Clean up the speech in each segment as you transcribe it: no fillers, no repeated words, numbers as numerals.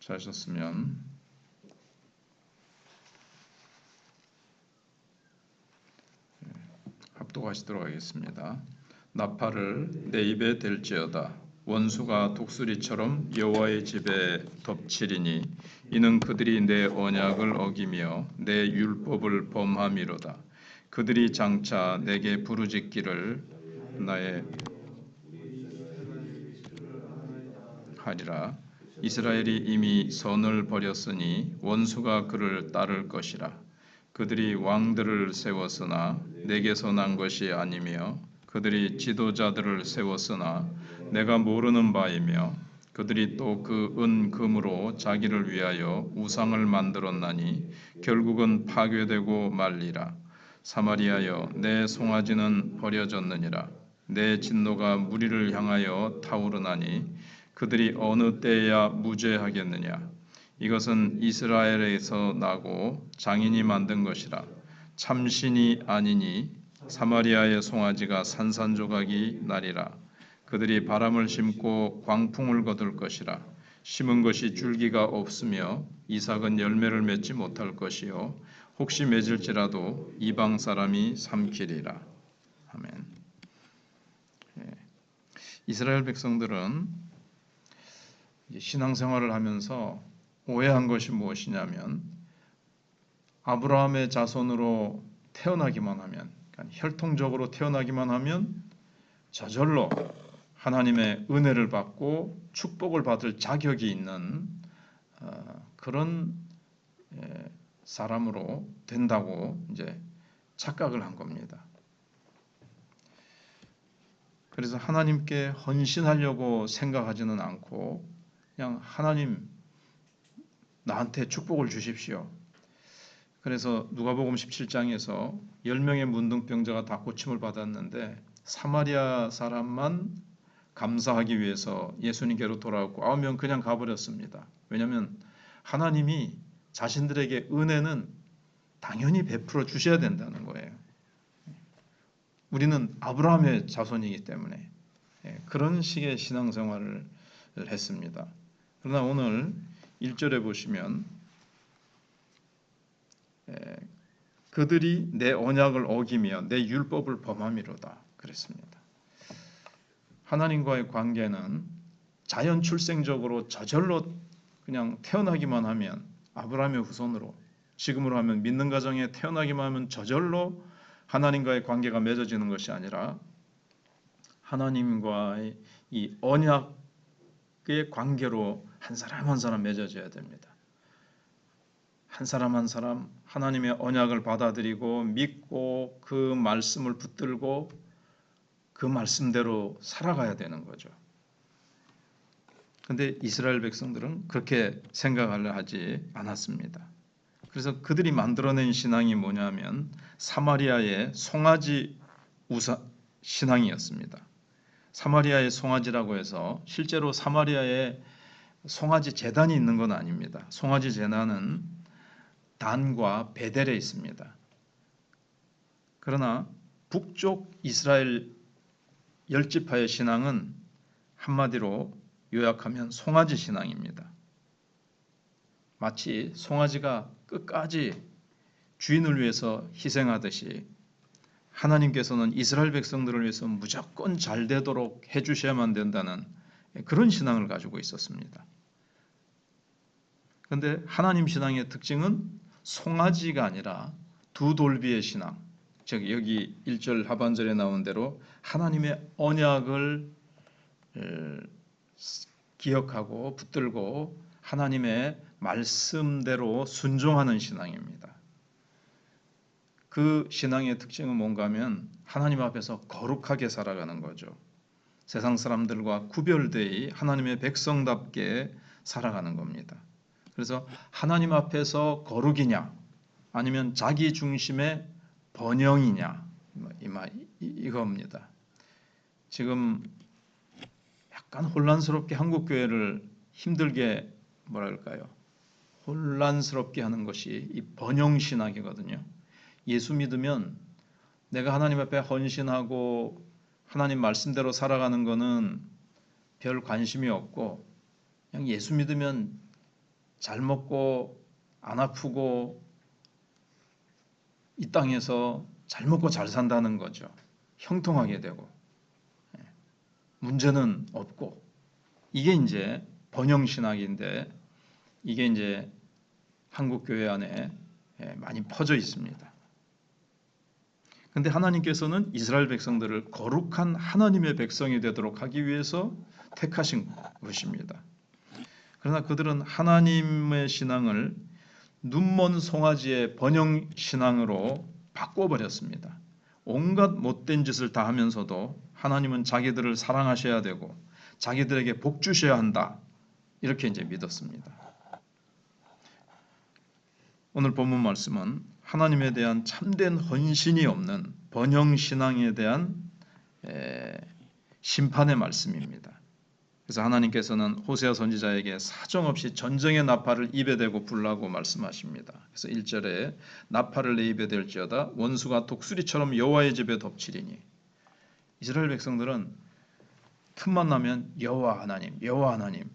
찾으셨으면 합독하시도록 하겠습니다. 나팔을 내 입에 댈지어다. 원수가 독수리처럼 여호와의 집에 덮치리니 이는 그들이 내 언약을 어기며 내 율법을 범함이로다. 그들이 장차 내게 부르짖기를 나의 하리라. 이스라엘이 이미 선을 버렸으니 원수가 그를 따를 것이라. 그들이 왕들을 세웠으나 내게서 난 것이 아니며 그들이 지도자들을 세웠으나 내가 모르는 바이며 그들이 또 그 은금으로 자기를 위하여 우상을 만들었나니 결국은 파괴되고 말리라. 사마리아여 내 송아지는 버려졌느니라. 내 진노가 무리를 향하여 타오르나니 그들이 어느 때에야 무죄하겠느냐. 이것은 이스라엘에서 나고 장인이 만든 것이라. 참신이 아니니 사마리아의 송아지가 산산조각이 나리라. 그들이 바람을 심고 광풍을 거둘 것이라. 심은 것이 줄기가 없으며 이삭은 열매를 맺지 못할 것이요 혹시 맺을지라도 이방 사람이 삼키리라. 아멘. 이스라엘 백성들은 신앙생활을 하면서 오해한 것이 무엇이냐면 아브라함의 자손으로 태어나기만 하면, 그러니까 혈통적으로 태어나기만 하면 저절로 하나님의 은혜를 받고 축복을 받을 자격이 있는 그런 사람으로 된다고 이제 착각을 한 겁니다. 그래서 하나님께 헌신하려고 생각하지는 않고 그냥 하나님 나한테 축복을 주십시오. 그래서 누가복음 17장에서 10명의 문둥병자가 다 고침을 받았는데 사마리아 사람만 감사하기 위해서 예수님께로 돌아왔고 9명 그냥 가버렸습니다. 왜냐하면 하나님이 자신들에게 은혜는 당연히 베풀어 주셔야 된다는 거예요. 우리는 아브라함의 자손이기 때문에 그런 식의 신앙생활을 했습니다. 그러나 오늘 1절에 보시면 그들이 내 언약을 어기며 내 율법을 범함이로다 그랬습니다. 하나님과의 관계는 자연 출생적으로 저절로 그냥 태어나기만 하면 아브라함의 후손으로 지금으로 하면 믿는 가정에 태어나기만 하면 저절로 하나님과의 관계가 맺어지는 것이 아니라 하나님과의 이 언약의 관계로 한 사람 한 사람 맺어져야 됩니다. 한 사람 한 사람 하나님의 언약을 받아들이고 믿고 그 말씀을 붙들고 그 말씀대로 살아가야 되는 거죠. 그런데 이스라엘 백성들은 그렇게 생각을 하지 않았습니다. 그래서 그들이 만들어낸 신앙이 뭐냐면 사마리아의 송아지 신앙이었습니다. 사마리아의 송아지라고 해서 실제로 사마리아에 송아지 제단이 있는 건 아닙니다. 송아지 제단은 단과 베델에 있습니다. 그러나 북쪽 이스라엘 10지파의 신앙은 한마디로 요약하면 송아지 신앙입니다. 마치 송아지가 끝까지 주인을 위해서 희생하듯이 하나님께서는 이스라엘 백성들을 위해서 무조건 잘 되도록 해주셔야만 된다는 그런 신앙을 가지고 있었습니다. 그런데 하나님 신앙의 특징은 송아지가 아니라 두 돌비의 신앙, 즉 여기 1절 하반절에 나온 대로 하나님의 언약을 기억하고 붙들고 하나님의 말씀대로 순종하는 신앙입니다. 그 신앙의 특징은 뭔가 하면 하나님 앞에서 거룩하게 살아가는 거죠. 세상 사람들과 구별되이 하나님의 백성답게 살아가는 겁니다. 그래서 하나님 앞에서 거룩이냐 아니면 자기 중심의 번영이냐 이겁니다. 지금 약간 혼란스럽게 한국 교회를 힘들게 혼란스럽게 하는 것이 이 번영 신학이거든요. 예수 믿으면 내가 하나님 앞에 헌신하고 하나님 말씀대로 살아가는 거는 별 관심이 없고 그냥 예수 믿으면 잘 먹고 안 아프고 이 땅에서 잘 먹고 잘 산다는 거죠. 형통하게 되고 문제는 없고, 이게 이제 번영신학인데 이게 이제 한국 교회 안에 많이 퍼져 있습니다. 근데 하나님께서는 이스라엘 백성들을 거룩한 하나님의 백성이 되도록 하기 위해서 택하신 것입니다. 그러나 그들은 하나님의 신앙을 눈먼 송아지의 번영 신앙으로 바꿔버렸습니다. 온갖 못된 짓을 다 하면서도 하나님은 자기들을 사랑하셔야 되고 자기들에게 복 주셔야 한다, 이렇게 이제 믿었습니다. 오늘 본문 말씀은 하나님에 대한 참된 헌신이 없는 번영 신앙에 대한 심판의 말씀입니다. 그래서 하나님께서는 호세아 선지자에게 사정없이 전쟁의 나팔을 입에 대고 불라고 말씀하십니다. 그래서 1절에 나팔을 내 입에 댈지어다 원수가 독수리처럼 여호와의 집에 덮치리니, 이스라엘 백성들은 틈만 나면 여호와 하나님, 여호와 하나님,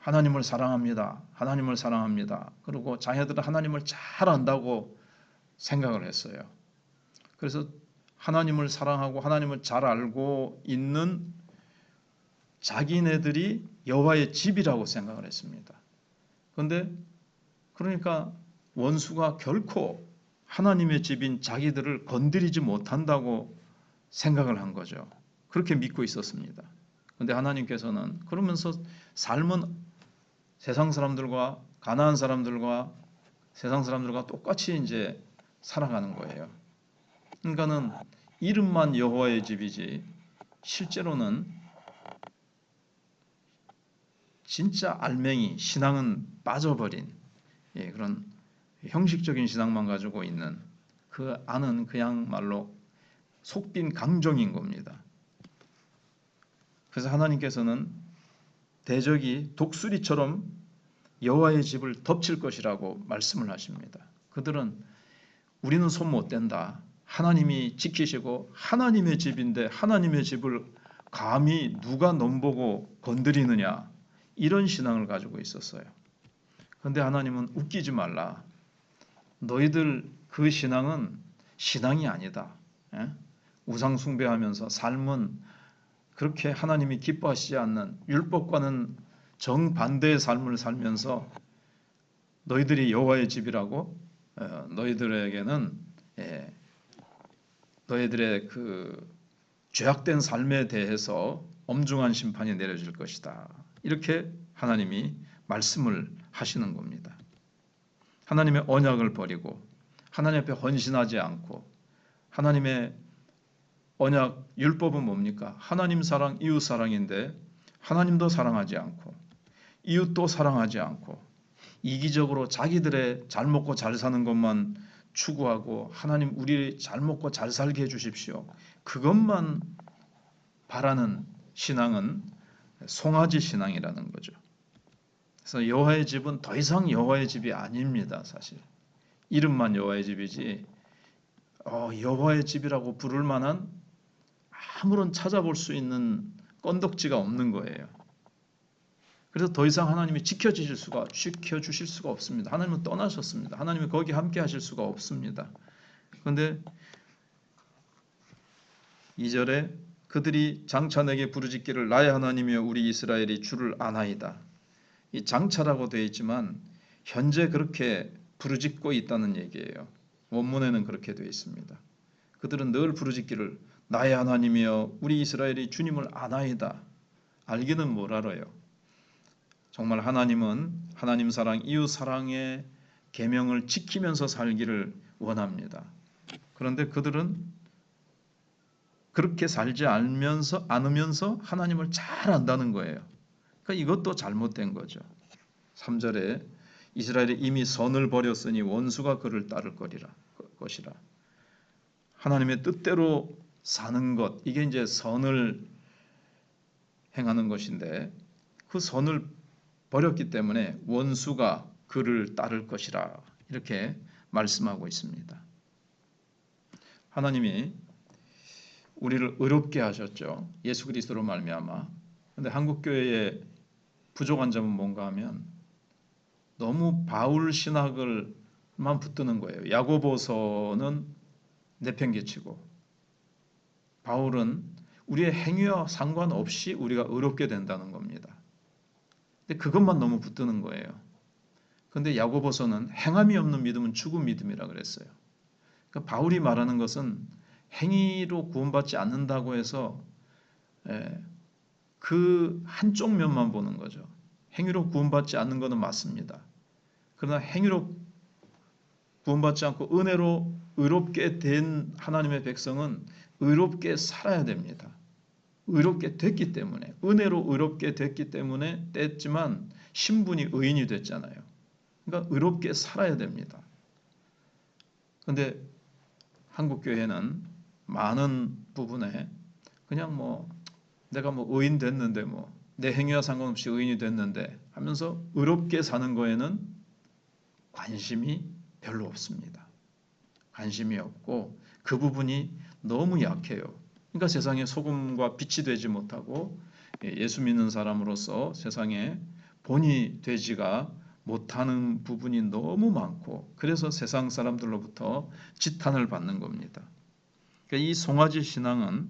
하나님을 사랑합니다. 하나님을 사랑합니다. 그리고 자녀들은 하나님을 잘 안다고 생각을 했어요. 그래서 하나님을 사랑하고 하나님을 잘 알고 있는 자기네들이 여호와의 집이라고 생각을 했습니다. 그런데 그러니까 원수가 결코 하나님의 집인 자기들을 건드리지 못한다고 생각을 한 거죠. 그렇게 믿고 있었습니다. 그런데 하나님께서는 그러면서 삶은 세상 사람들과 가나안 사람들과 세상 사람들과 똑같이 이제 살아가는 거예요. 그러니까는 이름만 여호와의 집이지 실제로는 진짜 알맹이 신앙은 빠져버린 그런 형식적인 신앙만 가지고 있는 그 안은 그야말로 속빈 강정인 겁니다. 그래서 하나님께서는 대적이 독수리처럼 여호와의 집을 덮칠 것이라고 말씀을 하십니다. 그들은 우리는 손 못 댄다. 하나님이 지키시고 하나님의 집인데 하나님의 집을 감히 누가 넘보고 건드리느냐, 이런 신앙을 가지고 있었어요. 그런데 하나님은 웃기지 말라. 너희들 그 신앙은 신앙이 아니다. 우상 숭배하면서 삶은 그렇게 하나님이 기뻐하시지 않는 율법과는 정반대의 삶을 살면서 너희들이 여호와의 집이라고 너희들에게는 너희들의 그 죄악된 삶에 대해서 엄중한 심판이 내려질 것이다. 이렇게 하나님이 말씀을 하시는 겁니다. 하나님의 언약을 버리고 하나님 앞에 헌신하지 않고, 하나님의 언약 율법은 뭡니까? 하나님 사랑, 이웃 사랑인데 하나님도 사랑하지 않고 이웃도 사랑하지 않고 이기적으로 자기들의 잘 먹고 잘 사는 것만 추구하고 하나님 우리 잘 먹고 잘 살게 해주십시오, 그것만 바라는 신앙은 송아지 신앙이라는 거죠. 그래서 여호와의 집은 더 이상 여호와의 집이 아닙니다. 사실 이름만 여호와의 집이지 여호와의 집이라고 부를 만한 아무런 찾아볼 수 있는 건덕지가 없는 거예요. 그래서 더 이상 하나님이 지켜주실 수가 없습니다. 하나님은 떠나셨습니다. 하나님이 거기 함께 하실 수가 없습니다. 그런데 2절에 그들이 장차 내게 부르짖기를 나의 하나님이여 우리 이스라엘이 주를 아나이다. 이 장차라고 되어 있지만 현재 그렇게 부르짖고 있다는 얘기예요. 원문에는 그렇게 되어 있습니다. 그들은 늘 부르짖기를 나의 하나님이여 우리 이스라엘이 주님을 아나이다. 알기는 뭘 알아요. 정말 하나님은 하나님 사랑, 이웃 사랑의 계명을 지키면서 살기를 원합니다. 그런데 그들은 그렇게 살지 않으면서 하나님을 잘 안다는 거예요. 그러니까 이것도 잘못된 거죠. 3절에 이스라엘이 이미 선을 버렸으니 원수가 그를 따를 것이라. 하나님의 뜻대로 사는 것, 이게 이제 선을 행하는 것인데 그 선을 버렸기 때문에 원수가 그를 따를 것이라, 이렇게 말씀하고 있습니다. 하나님이 우리를 의롭게 하셨죠. 예수 그리스도로 말미암아. 그런데 한국 교회의 부족한 점은 뭔가 하면 너무 바울 신학을만 붙드는 거예요. 야고보서는 내팽개치고 바울은 우리의 행위와 상관없이 우리가 의롭게 된다는 겁니다. 근데 그것만 너무 붙드는 거예요. 근데 야고보서는 행함이 없는 믿음은 죽은 믿음이라 그랬어요. 그러니까 바울이 말하는 것은 행위로 구원받지 않는다고 해서 그 한쪽 면만 보는 거죠. 행위로 구원받지 않는 것은 맞습니다. 그러나 행위로 구원받지 않고 은혜로 의롭게 된 하나님의 백성은 의롭게 살아야 됩니다. 의롭게 됐기 때문에, 은혜로 의롭게 됐기 때문에 됐지만 신분이 의인이 됐잖아요. 그러니까 의롭게 살아야 됩니다. 그런데 한국 교회는 많은 부분에 그냥 내가 의인 됐는데 내 행위와 상관없이 의인이 됐는데 하면서 의롭게 사는 거에는 관심이 별로 없습니다. 관심이 없고 그 부분이 너무 약해요. 그러니까 세상에 소금과 빛이 되지 못하고 예수 믿는 사람으로서 세상에 본이 되지가 못하는 부분이 너무 많고 그래서 세상 사람들로부터 지탄을 받는 겁니다. 그러니까 이 송아지 신앙은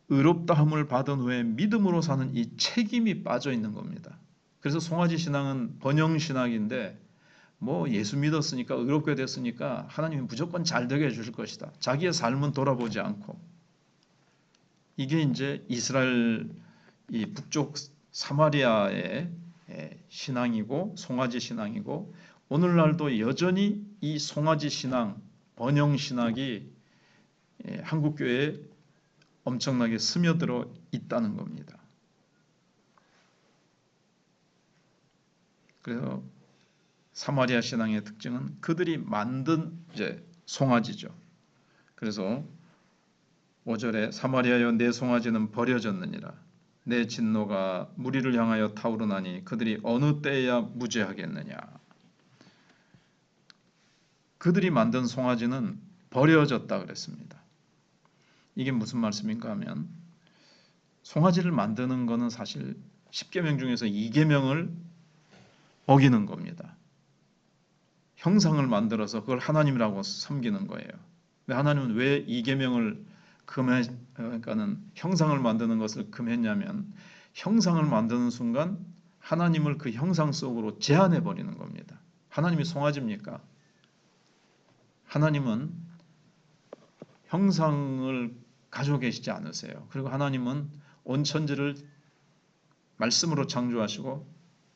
의롭다함을 받은 후에 믿음으로 사는 이 책임이 빠져 있는 겁니다. 그래서 송아지 신앙은 번영 신학인데 예수 믿었으니까 의롭게 됐으니까 하나님이 무조건 잘 되게 해주실 것이다. 자기의 삶은 돌아보지 않고 이게 이제 이스라엘 이 북쪽 사마리아의 신앙이고 송아지 신앙이고 오늘날도 여전히 이 송아지 신앙, 번영 신학이 한국 교회에 엄청나게 스며들어 있다는 겁니다. 그래서 사마리아 신앙의 특징은 그들이 만든 송아지죠. 그래서 5절에 사마리아여 내 송아지는 버려졌느니라. 내 진노가 무리를 향하여 타오르나니 그들이 어느 때에야 무죄하겠느냐. 그들이 만든 송아지는 버려졌다 그랬습니다. 이게 무슨 말씀인가 하면 송아지를 만드는 것은 사실 10계명 중에서 2계명을 어기는 겁니다. 형상을 만들어서 그걸 하나님이라고 섬기는 거예요. 하나님은 왜 2계명을 그러니까는 형상을 만드는 것을 금했냐면 형상을 만드는 순간 하나님을 그 형상 속으로 제한해 버리는 겁니다. 하나님이 송아지입니까? 하나님은 형상을 가지고 계시지 않으세요. 그리고 하나님은 온 천지를 말씀으로 창조하시고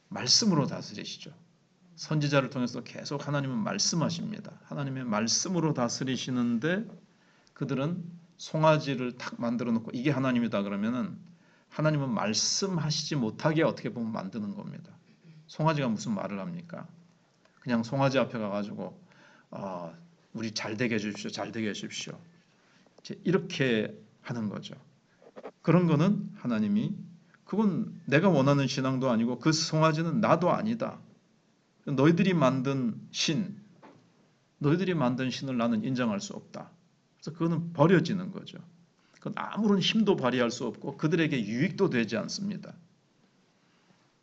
말씀으로 다스리시죠. 선지자를 통해서 계속 하나님은 말씀하십니다. 하나님의 말씀으로 다스리시는데 그들은 송아지를 탁 만들어 놓고 이게 하나님이다 그러면은 하나님은 말씀하시지 못하게 어떻게 보면 만드는 겁니다. 송아지가 무슨 말을 합니까? 그냥 송아지 앞에 가가지고 우리 잘 되게 해주십시오. 잘 되게 해주십시오. 이렇게 하는 거죠. 그런 거는 하나님이 그건 내가 원하는 신앙도 아니고 그 송아지는 나도 아니다. 너희들이 만든 너희들이 만든 신을 나는 인정할 수 없다. 그래서 그거는 버려지는 거죠. 그건 아무런 힘도 발휘할 수 없고 그들에게 유익도 되지 않습니다.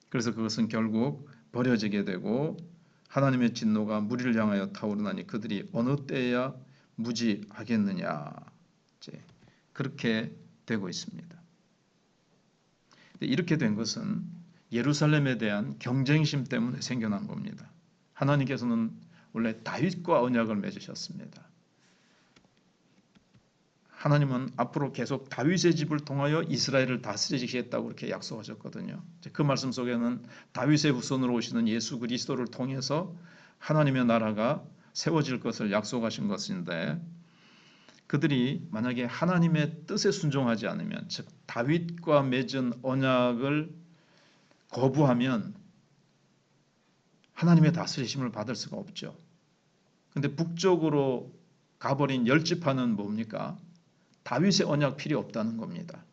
그래서 그것은 결국 버려지게 되고 하나님의 진노가 무리를 향하여 타오르나니 그들이 어느 때에야 무지하겠느냐. 그렇게 되고 있습니다. 이렇게 된 것은 예루살렘에 대한 경쟁심 때문에 생겨난 겁니다. 하나님께서는 원래 다윗과 언약을 맺으셨습니다. 하나님은 앞으로 계속 다윗의 집을 통하여 이스라엘을 다스리시겠다고 그렇게 약속하셨거든요. 그 말씀 속에는 다윗의 후손으로 오시는 예수 그리스도를 통해서 하나님의 나라가 세워질 것을 약속하신 것인데 그들이 만약에 하나님의 뜻에 순종하지 않으면 즉 다윗과 맺은 언약을 거부하면 하나님의 다스리심을 받을 수가 없죠. 그런데 북쪽으로 가버린 10지파는 뭡니까? 다윗의 언약 필요 없다는 겁니다.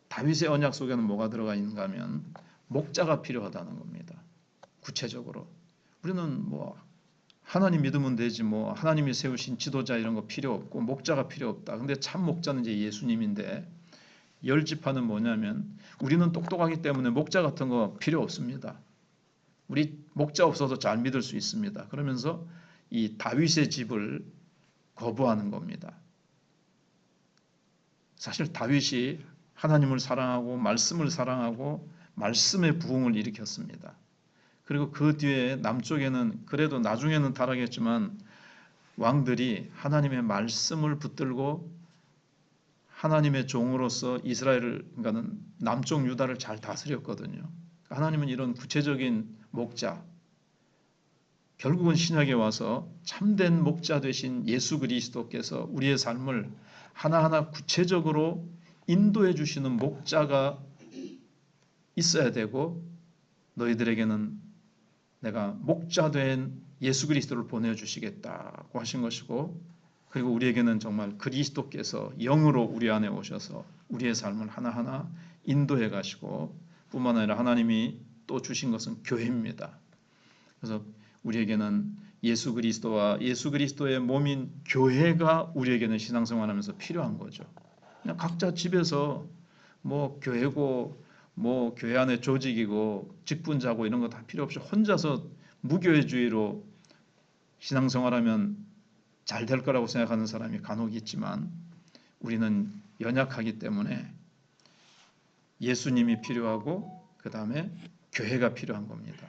다윗의 언약 속에는 뭐가 들어가 있는가 하면 목자가 필요하다는 겁니다. 구체적으로 우리는 하나님 믿으면 되지 하나님이 세우신 지도자 이런 거 필요 없고 목자가 필요 없다. 근데 참 목자는 이제 예수님인데 열 지파는 뭐냐면 우리는 똑똑하기 때문에 목자 같은 거 필요 없습니다. 우리 목자 없어도 잘 믿을 수 있습니다. 그러면서 이 다윗의 집을 거부하는 겁니다. 사실 다윗이 하나님을 사랑하고 말씀을 사랑하고 말씀의 부흥을 일으켰습니다. 그리고 그 뒤에 남쪽에는 그래도 나중에는 타락했지만 왕들이 하나님의 말씀을 붙들고 하나님의 종으로서 이스라엘을, 그러니까는 남쪽 유다를 잘 다스렸거든요. 하나님은 이런 구체적인 목자, 결국은 신약에 와서 참된 목자 되신 예수 그리스도께서 우리의 삶을 하나하나 구체적으로 인도해 주시는 목자가 있어야 되고, 너희들에게는 내가 목자 된 예수 그리스도를 보내주시겠다고 하신 것이고, 그리고 우리에게는 정말 그리스도께서 영으로 우리 안에 오셔서 우리의 삶을 하나하나 인도해 가시고, 뿐만 아니라 하나님이 또 주신 것은 교회입니다. 그래서 우리에게는 예수 그리스도와 예수 그리스도의 몸인 교회가 우리에게는 신앙생활하면서 필요한 거죠. 그냥 각자 집에서 뭐 교회고 뭐 교회 안에 조직이고 직분자고 이런 거 다 필요 없이 혼자서 무교회주의로 신앙생활하면 잘 될 거라고 생각하는 사람이 간혹 있지만, 우리는 연약하기 때문에 예수님이 필요하고 그 다음에 교회가 필요한 겁니다.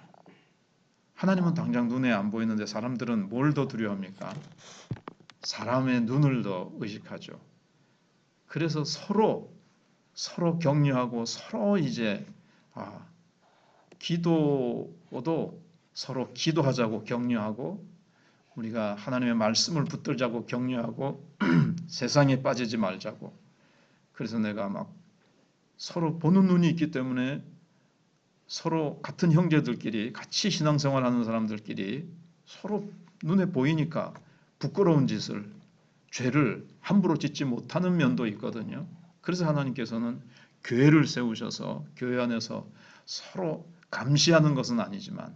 하나님은 당장 눈에 안 보이는데 사람들은 뭘 더 두려워합니까? 사람의 눈을 더 의식하죠. 그래서 서로 격려하고 서로 이제 기도도 서로 기도하자고 격려하고, 우리가 하나님의 말씀을 붙들자고 격려하고 세상에 빠지지 말자고. 그래서 내가 막 서로 보는 눈이 있기 때문에 서로 같은 형제들끼리 같이 신앙생활하는 사람들끼리 서로 눈에 보이니까 부끄러운 짓을, 죄를 함부로 짓지 못하는 면도 있거든요. 그래서 하나님께서는 교회를 세우셔서 교회 안에서 서로 감시하는 것은 아니지만,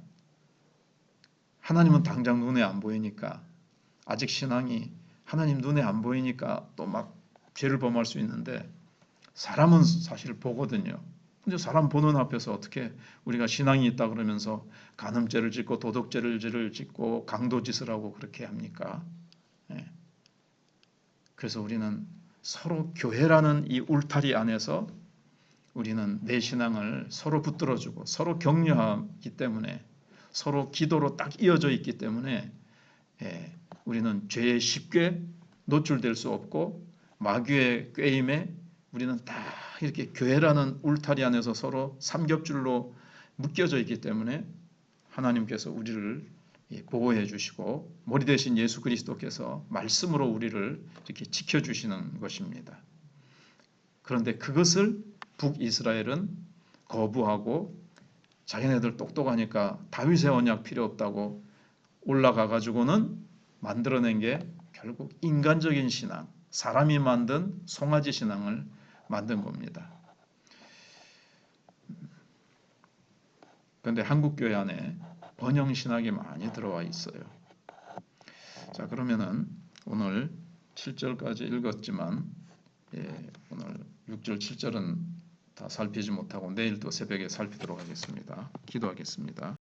하나님은 당장 눈에 안 보이니까, 아직 신앙이 하나님 눈에 안 보이니까 또 막 죄를 범할 수 있는데, 사람은 사실 보거든요. 근데 사람 보는 앞에서 어떻게 우리가 신앙이 있다 그러면서 간음죄를 짓고 도덕죄를 짓고 강도짓을 하고 그렇게 합니까? 예. 그래서 우리는 서로 교회라는 이 울타리 안에서 우리는 내 신앙을 서로 붙들어주고 서로 격려하기 때문에, 서로 기도로 딱 이어져 있기 때문에 우리는 죄에 쉽게 노출될 수 없고, 마귀의 꾀임에 우리는 딱 이렇게 교회라는 울타리 안에서 서로 삼겹줄로 묶여져 있기 때문에 하나님께서 우리를 보호해 주시고, 머리 대신 예수 그리스도께서 말씀으로 우리를 이렇게 지켜주시는 것입니다. 그런데 그것을 북이스라엘은 거부하고, 자기네들 똑똑하니까 다윗의 언약 필요 없다고 올라가 가지고는 만들어낸 게 결국 인간적인 신앙, 사람이 만든 송아지 신앙을 만든 겁니다. 그런데 한국 교회 안에 번영 신학이 많이 들어와 있어요. 자, 그러면은 오늘 7절까지 읽었지만 오늘 6절, 7절은 다 살피지 못하고 내일 또 새벽에 살피도록 하겠습니다. 기도하겠습니다.